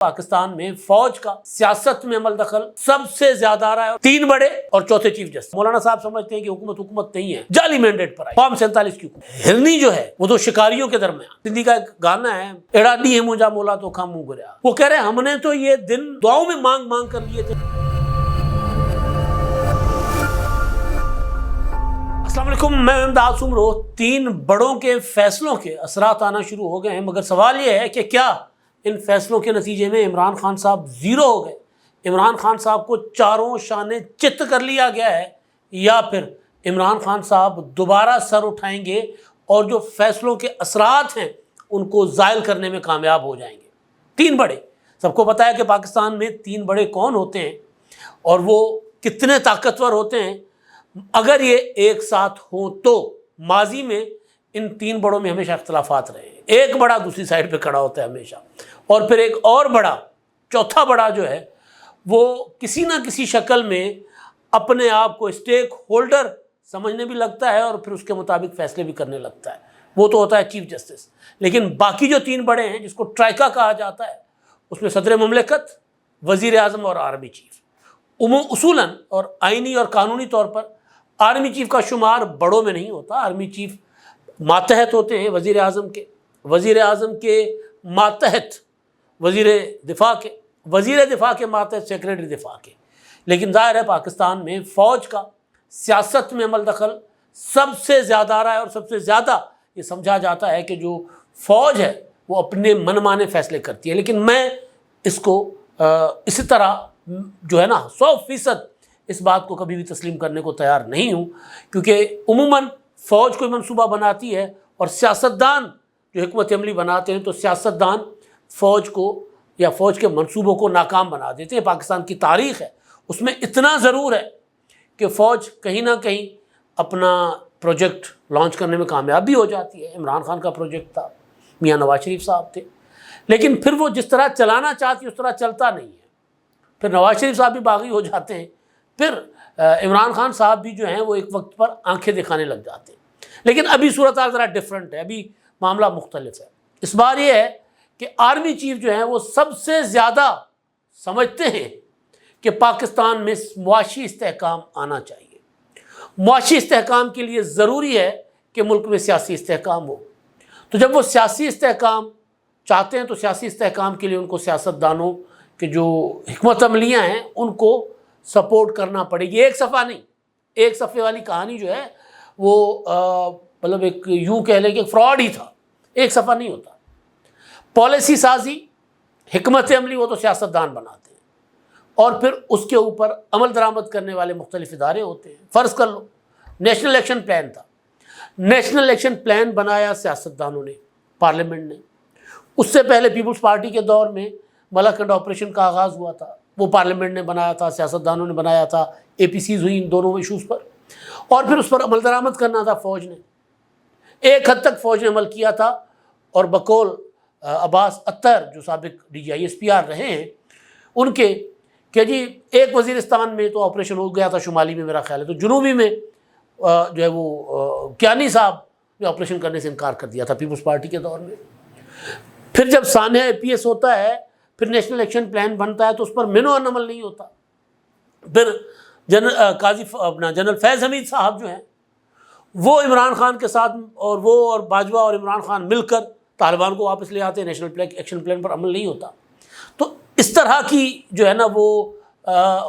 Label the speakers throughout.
Speaker 1: پاکستان میں فوج کا سیاست میں عمل دخل سب سے زیادہ آ رہا ہے. 3 بڑے اور چوتھے چیف جسٹس. مولانا صاحب سمجھتے ہیں کہ حکومت نہیں ہے, جعلی مینڈیٹ پر آئی. فارم 47 کی حکومت. ہرنی جو ہے وہ تو شکاریوں کے درمیان. سندھی کا ایک گانا ہے, ایڑا دی ہے مجھا مولا تو کھا منہ گریا. وہ کہہ رہے ہیں ہم نے تو یہ دن دعاؤں میں مانگ کر لیے تھے. السلام علیکم, میں امداد عمرو. 3 بڑوں کے فیصلوں کے اثرات آنا شروع ہو گئے ہیں, مگر سوال یہ ہے کہ کیا ان فیصلوں کے نتیجے میں عمران خان صاحب زیرو ہو گئے, عمران خان صاحب کو چاروں شانے چت کر لیا گیا ہے, یا پھر عمران خان صاحب دوبارہ سر اٹھائیں گے اور جو فیصلوں کے اثرات ہیں ان کو زائل کرنے میں کامیاب ہو جائیں گے. 3 بڑے, سب کو پتہ ہے کہ پاکستان میں 3 بڑے کون ہوتے ہیں اور وہ کتنے طاقتور ہوتے ہیں. اگر یہ ایک ساتھ ہوں تو ماضی میں ان 3 بڑوں میں ہمیشہ اختلافات رہے ہیں. ایک بڑا دوسری سائڈ پہ کھڑا ہوتا ہے ہمیشہ, اور پھر ایک اور بڑا, چوتھا بڑا جو ہے وہ کسی نہ کسی شکل میں اپنے آپ کو اسٹیک ہولڈر سمجھنے بھی لگتا ہے اور پھر اس کے مطابق فیصلے بھی کرنے لگتا ہے. وہ تو ہوتا ہے چیف جسٹس. لیکن باقی جو 3 بڑے ہیں جس کو ٹرائکا کہا جاتا ہے, اس میں صدر مملکت, وزیر اعظم اور آرمی چیف. اصولاً اور آئینی اور قانونی طور پر آرمی چیف کا شمار بڑوں میں نہیں ہوتا. آرمی چیف ماتحت ہوتے ہیں وزیر اعظم کے, وزیر اعظم کے ماتحت وزیر دفاع کے ماتحت سیکریٹری دفاع کے. لیکن ظاہر ہے پاکستان میں فوج کا سیاست میں عمل دخل سب سے زیادہ آ رہا ہے, اور سب سے زیادہ یہ سمجھا جاتا ہے کہ جو فوج ہے وہ اپنے من مانے فیصلے کرتی ہے. لیکن میں اس کو اسی طرح جو ہے نا 100% اس بات کو کبھی بھی تسلیم کرنے کو تیار نہیں ہوں, کیونکہ عموماً فوج کوئی منصوبہ بناتی ہے اور سیاستدان جو حکمت عملی بناتے ہیں تو سیاستدان فوج کو یا فوج کے منصوبوں کو ناکام بنا دیتے ہیں. پاکستان کی تاریخ ہے اس میں اتنا ضرور ہے کہ فوج کہیں نہ کہیں اپنا پروجیکٹ لانچ کرنے میں کامیاب بھی ہو جاتی ہے. عمران خان کا پروجیکٹ تھا, میاں نواز شریف صاحب تھے, لیکن پھر وہ جس طرح چلانا چاہتی اس طرح چلتا نہیں ہے. پھر نواز شریف صاحب بھی باغی ہو جاتے ہیں, پھر عمران خان صاحب بھی جو ہیں وہ ایک وقت پر آنکھیں دکھانے لگ جاتے ہیں. لیکن ابھی صورتحال ذرا ڈیفرنٹ ہے, ابھی معاملہ مختلف ہے. اس بار یہ ہے کہ آرمی چیف جو ہیں وہ سب سے زیادہ سمجھتے ہیں کہ پاکستان میں معاشی استحکام آنا چاہیے. معاشی استحکام کے لیے ضروری ہے کہ ملک میں سیاسی استحکام ہو. تو جب وہ سیاسی استحکام چاہتے ہیں تو سیاسی استحکام کے لیے ان کو سیاستدانوں کے جو حکمت عملیاں ہیں ان کو سپورٹ کرنا پڑے گی. ایک صفحہ نہیں, ایک صفحے والی کہانی جو ہے وہ مطلب ایک یوں کہہ لیں کہ فراڈ ہی تھا. ایک صفحہ نہیں ہوتا. پالیسی سازی, حکمت عملی وہ تو سیاستدان بناتے ہیں, اور پھر اس کے اوپر عمل درآمد کرنے والے مختلف ادارے ہوتے ہیں. فرض کر لو نیشنل الیکشن پلان تھا, نیشنل الیکشن پلان بنایا سیاستدانوں نے, پارلیمنٹ نے. اس سے پہلے پیپلز پارٹی کے دور میں ملاکنڈ آپریشن کا آغاز ہوا تھا, وہ پارلیمنٹ نے بنایا تھا, سیاستدانوں نے بنایا تھا. APCs ہوئی ان دونوں ایشوز پر, اور پھر اس پر عمل درآمد کرنا تھا فوج نے. ایک حد تک فوج نے عمل کیا تھا, اور بقول عباس اطہر جو سابق DGISPR رہے ہیں ان کے کہ جی ایک وزیرستان میں تو آپریشن ہو گیا تھا, شمالی میں میرا خیال ہے, تو جنوبی میں جو ہے وہ کیانی صاحب نے آپریشن کرنے سے انکار کر دیا تھا پیپلز پارٹی کے دور میں. پھر جب سانحہ APS ہوتا ہے, پھر نیشنل الیکشن پلان بنتا ہے تو اس پر مینو عمل نہیں ہوتا. پھر جنرل فیض حمید صاحب جو ہیں وہ عمران خان کے ساتھ اور باجوہ اور عمران خان مل کر طالبان کو واپس لے آتے ہیں. نیشنل ایکشن پلان پر عمل نہیں ہوتا. تو اس طرح کی جو ہے نا وہ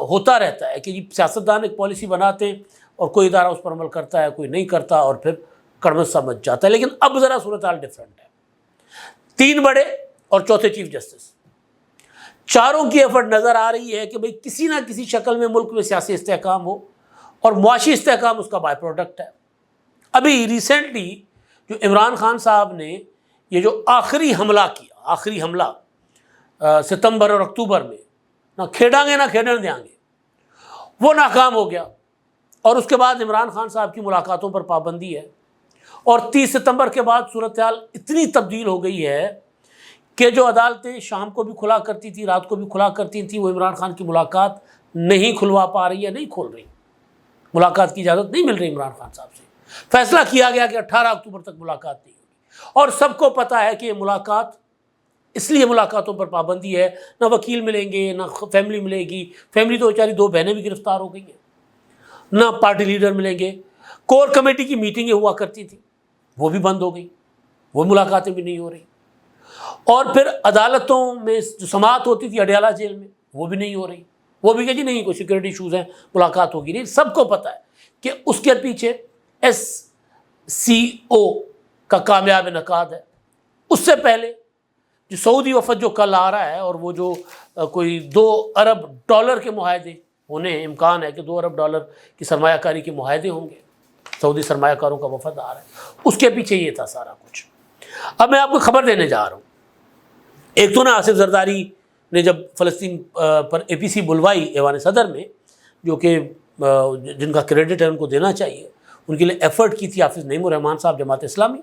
Speaker 1: ہوتا رہتا ہے کہ سیاستدان ایک پالیسی بناتے ہیں اور کوئی ادارہ اس پر عمل کرتا ہے, کوئی نہیں کرتا, اور پھر کڑمت سمجھ جاتا ہے. لیکن اب ذرا صورتحال ڈفرینٹ ہے. 3 بڑے اور چوتھے چیف جسٹس, چاروں کی ایفرٹ نظر آ رہی ہے کہ بھئی کسی نہ کسی شکل میں ملک میں سیاسی استحکام ہو, اور معاشی استحکام اس کا بائی پروڈکٹ ہے. ابھی ریسنٹلی جو عمران خان صاحب نے یہ جو آخری حملہ ستمبر اور اکتوبر میں نہ کھیڑاں گے نہ کھیڑن دیں گے, وہ ناکام ہو گیا. اور اس کے بعد عمران خان صاحب کی ملاقاتوں پر پابندی ہے, اور 30 ستمبر کے بعد صورتحال اتنی تبدیل ہو گئی ہے کہ جو عدالتیں شام کو بھی کھلا کرتی تھی, رات کو بھی کھلا کرتی تھیں, وہ عمران خان کی ملاقات نہیں کھلوا پا رہی ہے, نہیں کھول رہی. ملاقات کی اجازت نہیں مل رہی عمران خان صاحب سے. فیصلہ کیا گیا کہ 18 اکتوبر تک ملاقات نہیں ہوگی, اور سب کو پتہ ہے کہ یہ ملاقات اس لیے ملاقاتوں پر پابندی ہے، نہ وکیل ملیں گے، نہ فیملی ملے گی، فیملی تو بیچاری 2 بہنیں بھی گرفتار ہو گئی ہیں، نہ پارٹی لیڈر ملیں گے، کور کمیٹی کی میٹنگیں ہوا کرتی تھی وہ بھی بند ہو گئی، وہ ملاقاتیں بھی نہیں ہو رہی، اور پھر عدالتوں میں جو سماعت ہوتی تھی اڈیالہ جیل میں وہ بھی نہیں ہو رہی، وہ بھی کہ جی نہیں کوئی سیکورٹی ایشوز ہیں ملاقات ہوگی نہیں۔ سب کو پتہ ہے کہ اس کے پیچھے SCO کا کامیاب انعقاد ہے۔ اس سے پہلے جو سعودی وفد جو کل آ رہا ہے، اور وہ جو کوئی $2 ارب کے معاہدے ہونے ہیں، امکان ہے کہ $2 ارب کی سرمایہ کاری کے معاہدے ہوں گے، سعودی سرمایہ کاروں کا وفد آ رہا ہے، اس کے پیچھے یہ تھا سارا کچھ۔ اب میں آپ کو خبر دینے جا رہا ہوں، ایک تو نا آصف زرداری نے جب فلسطین پر APC بلوائی ایوان صدر میں، جو کہ جن کا کریڈٹ ہے ان کو دینا چاہیے، ان کے لیے ایفرٹ کی تھی حافظ نعیم الرحمان صاحب جماعت اسلامی،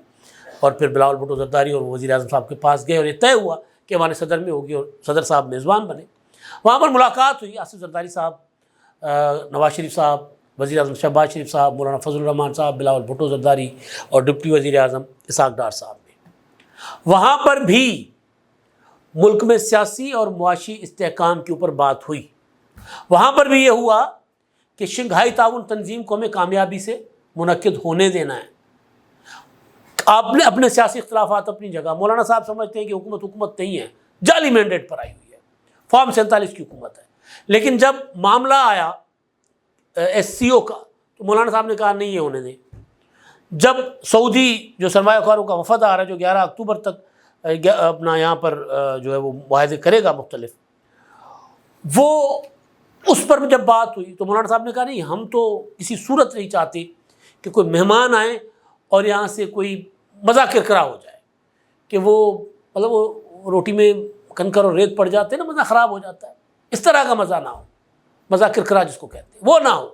Speaker 1: اور پھر بلاول بھٹو زرداری اور وزیر اعظم صاحب کے پاس گئے اور یہ طے ہوا کہ ایوان صدر میں ہوگی اور صدر صاحب میزبان بنے۔ وہاں پر ملاقات ہوئی، آصف زرداری صاحب، نواز شریف صاحب، وزیر اعظم شہباز شریف صاحب، مولانا فضل الرحمان صاحب، بلاول بھٹو زرداری اور ڈپٹی وزیر اعظم اسحاق ڈار صاحب نے۔ وہاں پر بھی ملک میں سیاسی اور معاشی استحکام کے اوپر بات ہوئی۔ وہاں پر بھی یہ ہوا کہ شنگھائی تعاون تنظیم کو ہمیں کامیابی سے منعقد ہونے دینا ہے۔ آپ نے اپنے سیاسی اختلافات اپنی جگہ، مولانا صاحب سمجھتے ہیں کہ حکومت نہیں ہے، جعلی مینڈیٹ پر آئی ہوئی ہے، فارم 47 کی حکومت ہے، لیکن جب معاملہ آیا SCO کا تو مولانا صاحب نے کہا نہیں یہ ہونے دیں۔ جب سعودی جو سرمایہ کاروں کا وفد آ رہا ہے جو 11 اکتوبر تک اپنا یہاں پر جو ہے وہ معاہدے کرے گا مختلف، وہ اس پر جب بات ہوئی تو مولانا صاحب نے کہا نہیں ہم تو کسی صورت نہیں چاہتے کہ کوئی مہمان آئیں اور یہاں سے کوئی مزہ کرکرا ہو جائے، کہ وہ مطلب وہ روٹی میں کنکر اور ریت پڑ جاتے ہیں نا، مزہ خراب ہو جاتا ہے، اس طرح کا مزہ نہ ہو، مزہ کرکرا جس کو کہتے ہیں وہ نہ ہو،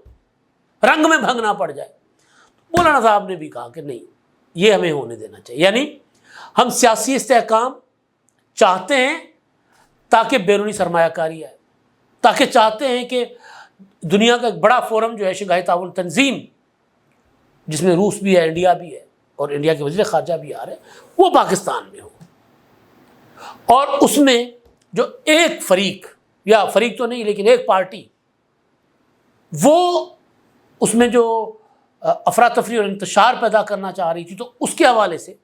Speaker 1: رنگ میں بھنگ نہ پڑ جائے۔ مولانا صاحب نے بھی کہا کہ نہیں یہ ہمیں ہونے دینا چاہیے، یعنی ہم سیاسی استحکام چاہتے ہیں تاکہ بیرونی سرمایہ کاری آئے، تاکہ چاہتے ہیں کہ دنیا کا ایک بڑا فورم جو ہے شنگھائی تعاون تنظیم، جس میں روس بھی ہے، انڈیا بھی ہے، اور انڈیا کے وزیر خارجہ بھی آ رہے ہیں، وہ پاکستان میں ہو، اور اس میں جو ایک فریق، یا فریق تو نہیں لیکن ایک پارٹی، وہ اس میں جو افراتفری اور انتشار پیدا کرنا چاہ رہی تھی، تو اس کے حوالے سے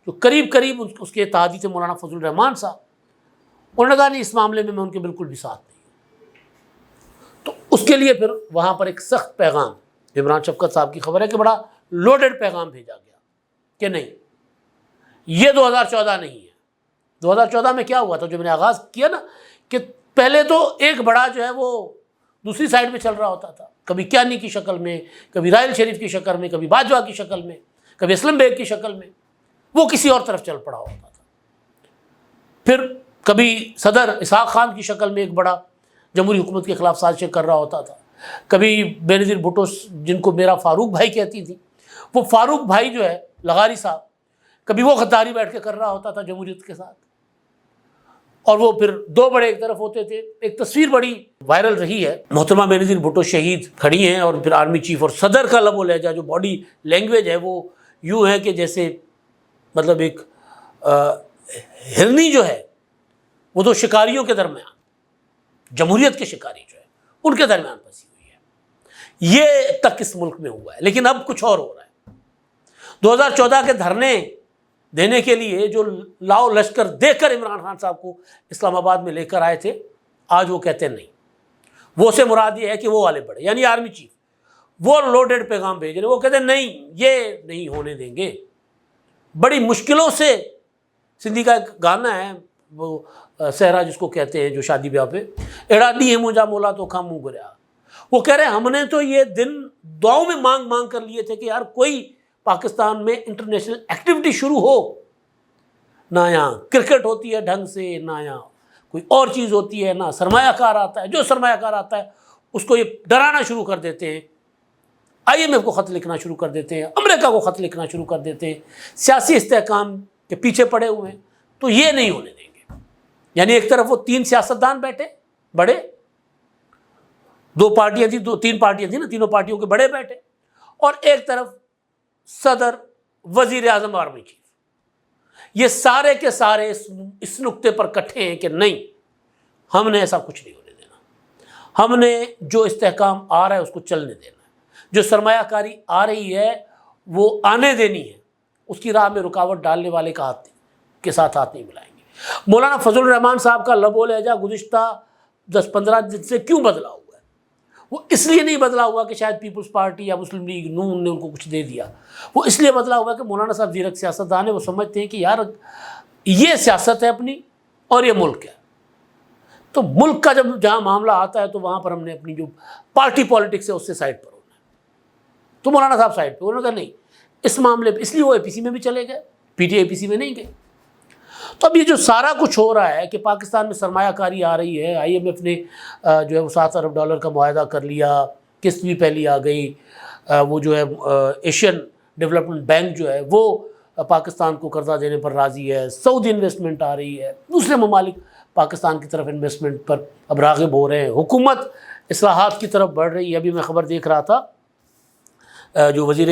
Speaker 1: جو قریب اس کے اتحادی تھے مولانا فضل الرحمان صاحب، انہوں نے کہا نہیں اس معاملے میں ان کے بالکل بھی ساتھ نہیں ہوں۔ تو اس کے لیے پھر وہاں پر ایک سخت پیغام، عمران شفقت صاحب کی خبر ہے کہ بڑا لوڈڈ پیغام بھیجا گیا کہ نہیں یہ 2014 نہیں ہے۔ 2014 میں کیا ہوا تھا جو میں نے آغاز کیا نا، کہ پہلے تو ایک بڑا جو ہے وہ دوسری سائڈ میں چل رہا ہوتا تھا، کبھی کیانی کی شکل میں، کبھی رائل شریف کی شکل میں، کبھی باجوہ کی شکل میں، کبھی اسلم بیگ کی شکل میں، وہ کسی اور طرف چل پڑا ہوتا تھا۔ پھر کبھی صدر اسحاق خان کی شکل میں ایک بڑا جمہوری حکومت کے خلاف سازشیں کر رہا ہوتا تھا، کبھی بینظیر بھٹو جن کو میرا فاروق بھائی کہتی تھی، وہ فاروق بھائی جو ہے لغاری صاحب، کبھی وہ غداری بیٹھ کے کر رہا ہوتا تھا جمہوریت کے ساتھ، اور وہ پھر 2 بڑے ایک طرف ہوتے تھے۔ ایک تصویر بڑی وائرل رہی ہے، محترمہ بینظیر بھٹو شہید کھڑی ہیں اور پھر آرمی چیف اور صدر کا لب و لہجہ جو باڈی لینگویج ہے وہ یوں ہے کہ جیسے مطلب ایک ہرنی جو ہے وہ تو شکاریوں کے درمیان، جمہوریت کے شکاری جو ہے ان کے درمیان پھنسی ہوئی ہے، یہ تک اس ملک میں ہوا ہے۔ لیکن اب کچھ اور ہو رہا ہے۔ 2014 کے دھرنے دینے کے لیے جو لاؤ لشکر دے کر عمران خان صاحب کو اسلام آباد میں لے کر آئے تھے، آج وہ کہتے ہیں نہیں، وہ سے مراد یہ ہے کہ وہ والے بڑے یعنی آرمی چیف، وہ لوڈڈ پیغام بھیج رہے ہیں، وہ کہتے ہیں نہیں یہ نہیں ہونے دیں گے۔ بڑی مشکلوں سے، سندھی کا ایک گانا ہے وہ صحرا جس کو کہتے ہیں جو شادی بیاہ پہ، ایڑا دی ہے مجھا مولا تو کھا منہ گریا، وہ کہہ رہے ہیں ہم نے تو یہ دن دعاؤں میں مانگ کر لیے تھے کہ یار کوئی پاکستان میں انٹرنیشنل ایکٹیویٹی شروع ہو، نہ یہاں کرکٹ ہوتی ہے ڈھنگ سے، نہ یہاں کوئی اور چیز ہوتی ہے، نہ سرمایہ کار آتا ہے، جو سرمایہ کار آتا ہے اس کو یہ ڈرانا شروع کر دیتے ہیں، IMF کو خط لکھنا شروع کر دیتے ہیں، امریکہ کو خط لکھنا شروع کر دیتے ہیں، سیاسی استحکام کے پیچھے پڑے ہوئے ہیں، تو یہ نہیں ہونے دیں گے۔ یعنی ایک طرف وہ 3 سیاستدان بیٹھے بڑے، 2 پارٹیاں تھیں، 3 پارٹیاں تھیں نا، تینوں پارٹیوں کے بڑے بیٹھے، اور ایک طرف صدر، وزیر اعظم، آرمی چیف، یہ سارے کے سارے اس نقطے پر کٹھے ہیں کہ نہیں، ہم نے ایسا کچھ نہیں ہونے دینا، ہم نے جو استحکام آ رہا ہے اس کو چلنے دینا ہے، جو سرمایہ کاری آ رہی ہے وہ آنے دینی ہے، اس کی راہ میں رکاوٹ ڈالنے والے کے ساتھ ہاتھ نہیں ملائیں گے۔ مولانا فضل الرحمان صاحب کا لب و لہجہ گزشتہ 10-15 دن سے کیوں بدلا ہوا ہے؟ وہ اس لیے نہیں بدلا ہوا کہ شاید پیپلز پارٹی یا مسلم لیگ نون نے ان کو کچھ دے دیا، وہ اس لیے بدلا ہوا کہ مولانا صاحب زیرک سیاستدان ہیں، وہ سمجھتے ہیں کہ یار یہ سیاست ہے اپنی اور یہ ملک ہے، تو ملک کا جب جہاں معاملہ آتا ہے تو وہاں پر ہم نے اپنی جو پارٹی پالیٹکس ہے اس سے سائڈ پر ہونا ہے۔ تو مولانا صاحب سائڈ پہ، انہوں نے کہا نہیں اس معاملے پہ، اس لیے وہ اے پی سی میں بھی چلے گئے، پی ٹی اے پی سی میں نہیں گئے۔ تو اب یہ جو سارا کچھ ہو رہا ہے کہ پاکستان میں سرمایہ کاری آ رہی ہے، آئی ایم ایف نے جو ہے وہ $7 ارب کا معاہدہ کر لیا، قسط بھی پہلی آ گئی، وہ جو ہے ایشین ڈیولپمنٹ بینک جو ہے وہ پاکستان کو قرضہ دینے پر راضی ہے، سعودی انویسٹمنٹ آ رہی ہے، دوسرے ممالک پاکستان کی طرف انویسٹمنٹ پر اب راغب ہو رہے ہیں، حکومت اصلاحات کی طرف بڑھ رہی ہے۔ ابھی میں خبر دیکھ رہا تھا، جو وزیر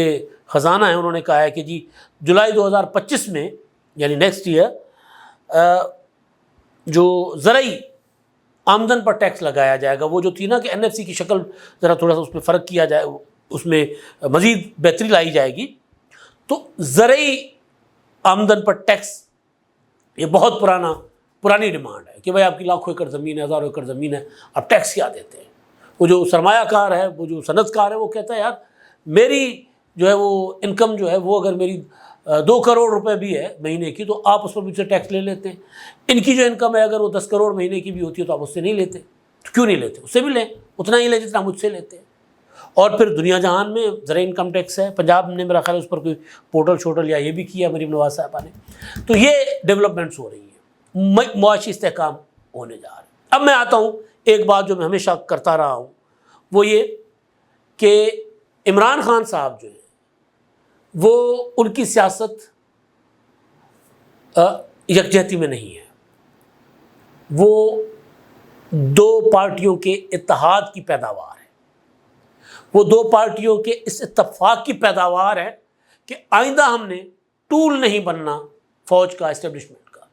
Speaker 1: خزانہ ہیں انہوں نے کہا ہے کہ جی جولائی 2025 میں یعنی نیکسٹ ایئر جو زرعی آمدن پر ٹیکس لگایا جائے گا، وہ جو تھی نا کہ این ایف سی کی شکل ذرا تھوڑا سا اس میں فرق کیا جائے، اس میں مزید بہتری لائی جائے گی، تو زرعی آمدن پر ٹیکس یہ بہت پرانی ڈیمانڈ ہے کہ بھائی آپ کی لاکھوں ایکڑ زمین ہے، ہزاروں ایکڑ زمین ہے، آپ ٹیکس کیا دیتے ہیں؟ وہ جو سرمایہ کار ہے، وہ جو صنعت کار ہے، وہ کہتا ہے یار میری جو ہے وہ انکم جو ہے وہ اگر میری 2 کروڑ روپے بھی ہے مہینے کی تو آپ اس پر مجھ سے ٹیکس لے لیتے ہیں، ان کی جو انکم ہے اگر وہ 10 کروڑ مہینے کی بھی ہوتی ہے تو آپ اس سے نہیں لیتے، تو کیوں نہیں لیتے؟ اس سے بھی لیں، اتنا ہی لیں جتنا مجھ سے لیتے ہیں۔ اور پھر دنیا جہان میں زرعی انکم ٹیکس ہے، پنجاب نے میرا خیال اس پر کوئی پورٹل شوٹل یا یہ بھی کیا مریم نواز صاحبہ نے، تو یہ ڈیولپمنٹس ہو رہی ہیں، معاشی استحکام ہونے جا رہے ہیں۔ اب میں آتا ہوں ایک بات جو میں ہمیشہ کرتا رہا ہوں، وہ یہ کہ عمران خان صاحب جو ہیں وہ ان کی سیاست یکجہتی میں نہیں ہے، وہ 2 پارٹیوں کے اتحاد کی پیداوار ہے، وہ 2 پارٹیوں کے اس اتفاق کی پیداوار ہے کہ آئندہ ہم نے ٹول نہیں بننا فوج کا، اسٹیبلشمنٹ کا۔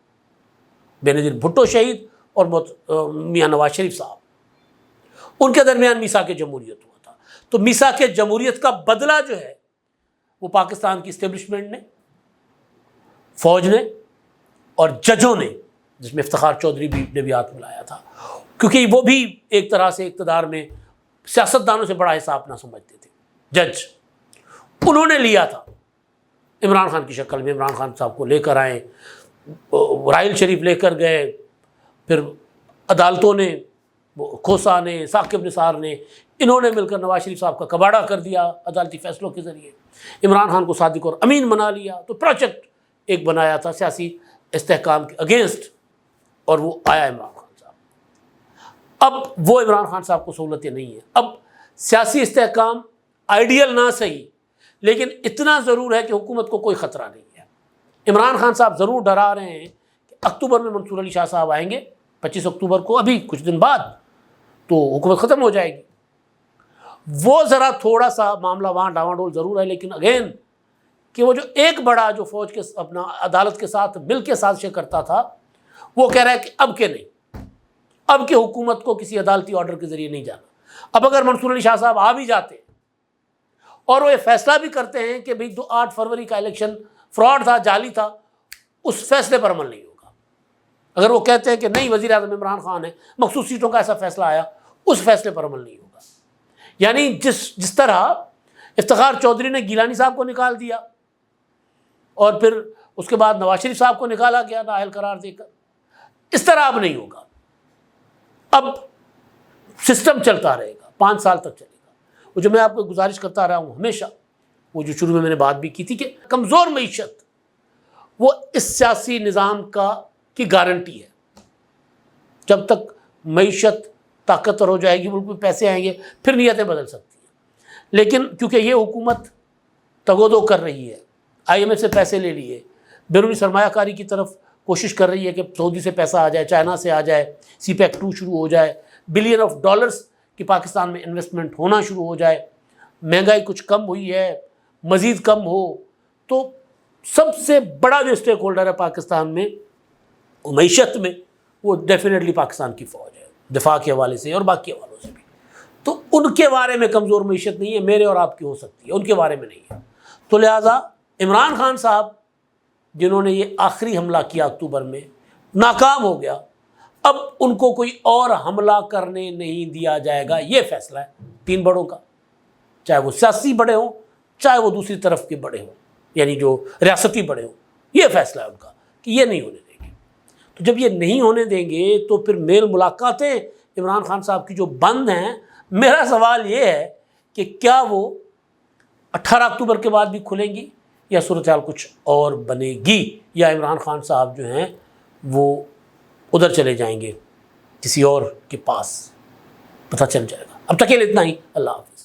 Speaker 1: بینظیر بھٹو شہید اور میاں نواز شریف صاحب، ان کے درمیان میثاق جمہوریت ہوا تھا، تو میثاق جمہوریت کا بدلہ جو ہے وہ پاکستان کی اسٹیبلشمنٹ نے، فوج نے اور ججوں نے، جس میں افتخار چودھری نے بھی ہاتھ ملایا تھا، کیونکہ وہ بھی ایک طرح سے اقتدار میں سیاستدانوں سے بڑا حصہ اپنا سمجھتے تھے، جج انہوں نے لیا تھا عمران خان کی شکل میں، عمران خان صاحب کو لے کر آئے، رائل شریف لے کر گئے، پھر عدالتوں نے، کھوسا نے، ثاقب نثار نے، انہوں نے مل کر نواز شریف صاحب کا کباڑہ کر دیا عدالتی فیصلوں کے ذریعے، عمران خان کو صادق اور امین بنا لیا، تو پروجیکٹ ایک بنایا تھا سیاسی استحکام کے اگینسٹ، اور وہ آیا عمران خان صاحب۔ اب وہ عمران خان صاحب کو سہولتیں نہیں ہیں، اب سیاسی استحکام آئیڈیل نہ صحیح لیکن اتنا ضرور ہے کہ حکومت کو کوئی خطرہ نہیں ہے۔ عمران خان صاحب ضرور ڈرا رہے ہیں کہ اکتوبر میں منصور علی شاہ صاحب آئیں گے، 25 اکتوبر کو، ابھی کچھ دن بعد تو حکومت ختم ہو جائے گی، وہ ذرا تھوڑا سا معاملہ وہاں ڈاواں ڈول ضرور ہے، لیکن اگین کہ وہ جو ایک بڑا جو فوج کے اپنا عدالت کے ساتھ مل کے سازشیں کرتا تھا، وہ کہہ رہا ہے کہ اب کے نہیں، اب کے حکومت کو کسی عدالتی آرڈر کے ذریعے نہیں جانا۔ اب اگر منصور علی شاہ صاحب آ بھی جاتے اور وہ یہ فیصلہ بھی کرتے ہیں کہ بھئی 8 فروری کا الیکشن فراڈ تھا، جعلی تھا، اس فیصلے پر عمل نہیں ہوگا۔ اگر وہ کہتے ہیں کہ نہیں وزیر اعظم عمران خان ہے، مخصوص سیٹوں کا ایسا فیصلہ آیا، اس فیصلے پر عمل نہیں ہوگا۔ یعنی جس طرح افتخار چودھری نے گیلانی صاحب کو نکال دیا اور پھر اس کے بعد نواز شریف صاحب کو نکالا گیا نااہل قرار دے کر، اس طرح اب نہیں ہوگا، اب سسٹم چلتا رہے گا، 5 سال تک چلے گا۔ وہ جو میں آپ کو گزارش کرتا رہا ہوں ہمیشہ، وہ جو شروع میں نے بات بھی کی تھی کہ کمزور معیشت وہ اس سیاسی نظام کی گارنٹی ہے۔ جب تک معیشت طاقتور ہو جائے گی، ملک میں پیسے آئیں گے، پھر نیتیں بدل سکتی ہیں، لیکن کیونکہ یہ حکومت تگودو کر رہی ہے، آئی ایم ایف سے پیسے لے لیے، بیرونی سرمایہ کاری کی طرف کوشش کر رہی ہے کہ سعودی سے پیسہ آ جائے، چائنا سے آ جائے، سی پیک 2 شروع ہو جائے، بلین آف ڈالرز کی پاکستان میں انویسٹمنٹ ہونا شروع ہو جائے، مہنگائی کچھ کم ہوئی ہے، مزید کم ہو، تو سب سے بڑا جو اسٹیک ہولڈر ہے پاکستان میں معیشت میں، وہ ڈیفینیٹلی پاکستان کی فوج ہے، دفاع کے حوالے سے اور باقی حوالوں سے بھی. تو ان کے بارے میں کمزور معیشت نہیں ہے، میرے اور آپ کی ہو سکتی ہے، ان کے بارے میں نہیں ہے. تو لہٰذا عمران خان صاحب جنہوں نے یہ آخری حملہ کیا اکتوبر میں، ناکام ہو گیا، اب ان کو کوئی اور حملہ کرنے نہیں دیا جائے گا. یہ فیصلہ ہے 3 بڑوں کا، چاہے وہ سیاسی بڑے ہوں، چاہے وہ دوسری طرف کے بڑے ہوں، یعنی جو ریاستی بڑے ہوں. یہ فیصلہ ہے ان کا کہ یہ نہیں ہونے دیں گے. تو جب یہ نہیں ہونے دیں گے تو پھر میل ملاقاتیں عمران خان صاحب کی جو بند ہیں، میرا سوال یہ ہے کہ کیا وہ 18 اکتوبر کے بعد بھی کھلیں گی، یا صورتحال کچھ اور بنے گی، یا عمران خان صاحب جو ہیں وہ ادھر چلے جائیں گے کسی اور کے پاس. پتہ چل جائے گا. اب تک کے لیے اتنا ہی. اللہ حافظ.